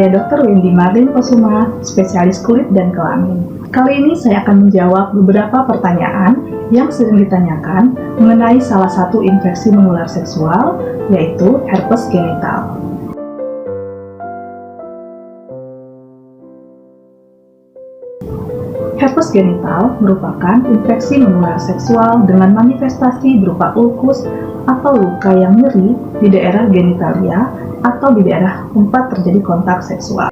saya Dr. Wendy Marlin Kusuma, spesialis kulit dan kelamin. Kali ini saya akan menjawab beberapa pertanyaan yang sering ditanyakan mengenai salah satu infeksi menular seksual, yaitu herpes genital. Herpes genital merupakan infeksi menular seksual dengan manifestasi berupa ulkus atau luka yang nyeri di daerah genitalia atau di daerah tempat terjadi kontak seksual.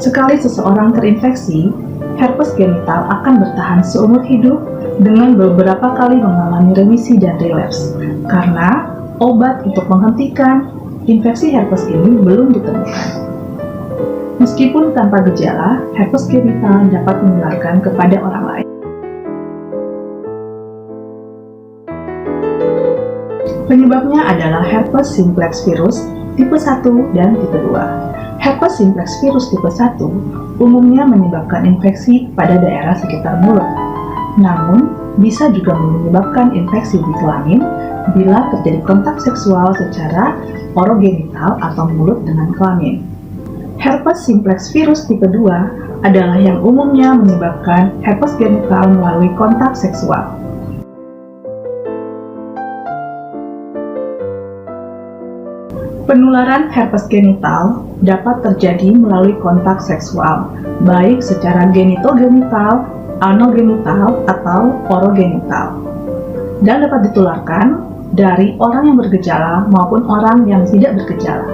Sekali seseorang terinfeksi, herpes genital akan bertahan seumur hidup dengan beberapa kali mengalami remisi dan relapse, karena obat untuk menghentikan infeksi herpes ini belum ditemukan. Meskipun tanpa gejala, herpes genital dapat menularkan kepada orang lain. Penyebabnya adalah herpes simplex virus tipe 1 dan tipe 2. Herpes simplex virus tipe 1 umumnya menyebabkan infeksi pada daerah sekitar mulut. Namun, bisa juga menyebabkan infeksi di kelamin bila terjadi kontak seksual secara orogenital atau mulut dengan kelamin. Herpes simplex virus tipe 2 adalah yang umumnya menyebabkan herpes genital melalui kontak seksual. Penularan herpes genital dapat terjadi melalui kontak seksual, baik secara genitogenital, anogenital, atau orogenital, dan dapat ditularkan dari orang yang bergejala maupun orang yang tidak bergejala.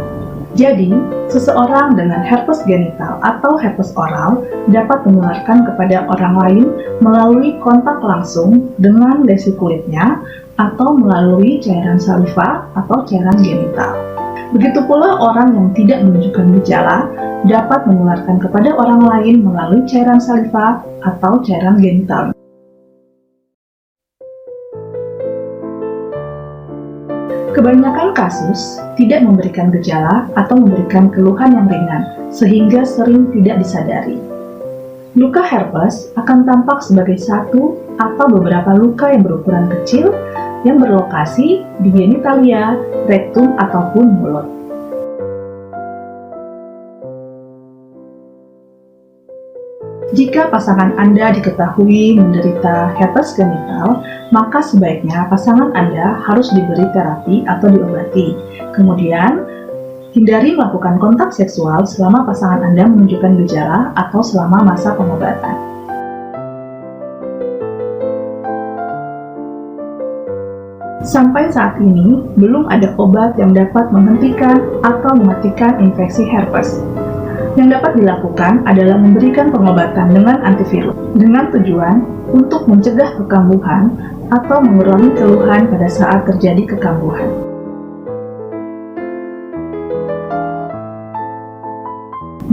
Jadi, seseorang dengan herpes genital atau herpes oral dapat menularkan kepada orang lain melalui kontak langsung dengan lesi kulitnya atau melalui cairan saliva atau cairan genital. Begitu pula orang yang tidak menunjukkan gejala dapat menularkan kepada orang lain melalui cairan saliva atau cairan genital. Kebanyakan kasus tidak memberikan gejala atau memberikan keluhan yang ringan, sehingga sering tidak disadari. Luka herpes akan tampak sebagai satu atau beberapa luka yang berukuran kecil yang berlokasi di genitalia, rektum, ataupun mulut. Jika pasangan Anda diketahui menderita herpes genital, maka sebaiknya pasangan Anda harus diberi terapi atau diobati. Kemudian, hindari melakukan kontak seksual selama pasangan Anda menunjukkan gejala atau selama masa pengobatan. Sampai saat ini, belum ada obat yang dapat menghentikan atau mematikan infeksi herpes. Yang dapat dilakukan adalah memberikan pengobatan dengan antivirus dengan tujuan untuk mencegah kekambuhan atau mengurangi keluhan pada saat terjadi kekambuhan.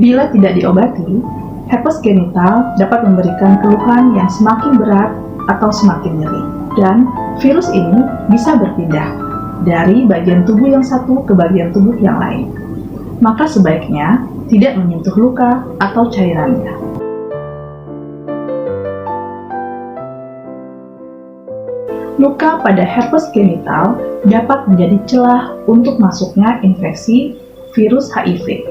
Bila tidak diobati, herpes genital dapat memberikan keluhan yang semakin berat atau semakin nyeri, dan virus ini bisa berpindah dari bagian tubuh yang satu ke bagian tubuh yang lain. Maka sebaiknya tidak menyentuh luka atau cairannya. Luka pada herpes genital dapat menjadi celah untuk masuknya infeksi virus HIV.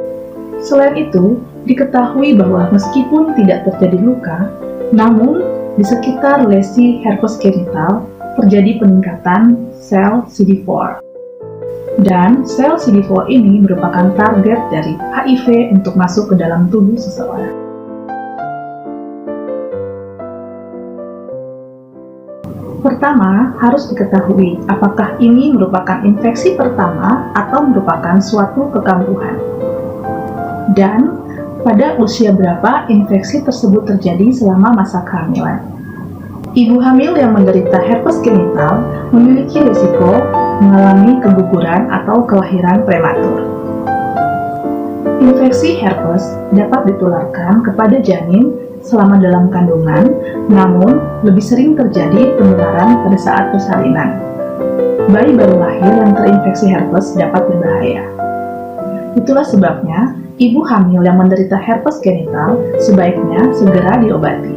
Selain itu, diketahui bahwa meskipun tidak terjadi luka, namun di sekitar lesi herpes genital terjadi peningkatan sel CD4. Dan sel CD4 ini merupakan target dari HIV untuk masuk ke dalam tubuh seseorang. Pertama, harus diketahui apakah ini merupakan infeksi pertama atau merupakan suatu kekambuhan. Dan pada usia berapa infeksi tersebut terjadi selama masa kehamilan. Ibu hamil yang menderita herpes genital memiliki risiko mengalami keguguran atau kelahiran prematur. Infeksi herpes dapat ditularkan kepada janin selama dalam kandungan, namun lebih sering terjadi penularan pada saat persalinan. Bayi baru lahir yang terinfeksi herpes dapat berbahaya. Itulah sebabnya, ibu hamil yang menderita herpes genital sebaiknya segera diobati.